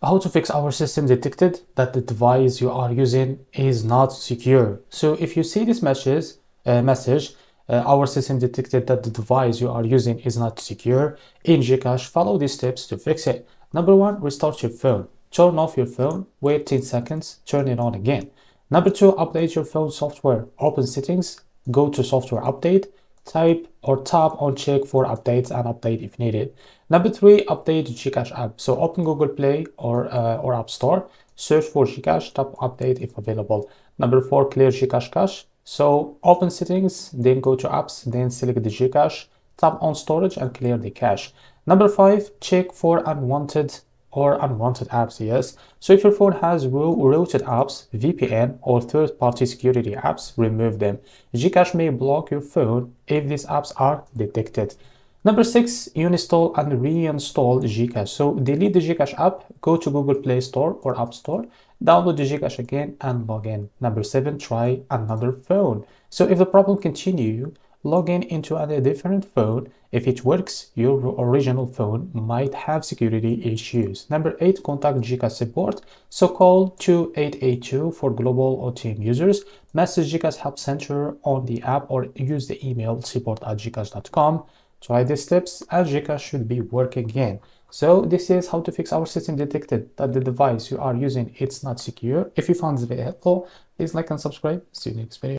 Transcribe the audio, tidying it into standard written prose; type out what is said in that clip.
How to fix our system detected that the device you are using is not secure. So if you see this message, our system detected that the device you are using is not secure, in GCash, follow these steps to fix it. Number one, restart your phone. Turn off your phone, wait 10 seconds, turn it on again. Number two, update your phone software. Open settings, go to software update, type or tap on check for updates and update if needed. Number three, update the GCash app. So open Google Play or App Store, search for GCash, tap update if available. Number four, clear GCash cache. So open settings, then go to apps, then select the GCache, tap on storage and clear the cache. Number five, check for unwanted apps. Yes, so if your phone has routed apps, VPN or third-party security apps, remove them. GCache may block your phone if these apps are detected. Number six, uninstall and reinstall GCache. So delete the GCache app, go to Google Play Store or App Store, download the GCache again and log in. Number seven, try another phone. So if the problem continues, log in into a different phone. If it works, your original phone might have security issues. Number eight, contact GCash support. So call 2882 for global or team users. Message GCash Help Center on the app or use the email support@gcash.com. Try these steps and GCash should be working again. So this is how to fix our system detected that the device you are using it's not secure. If you found this video helpful, please like and subscribe. See you next video.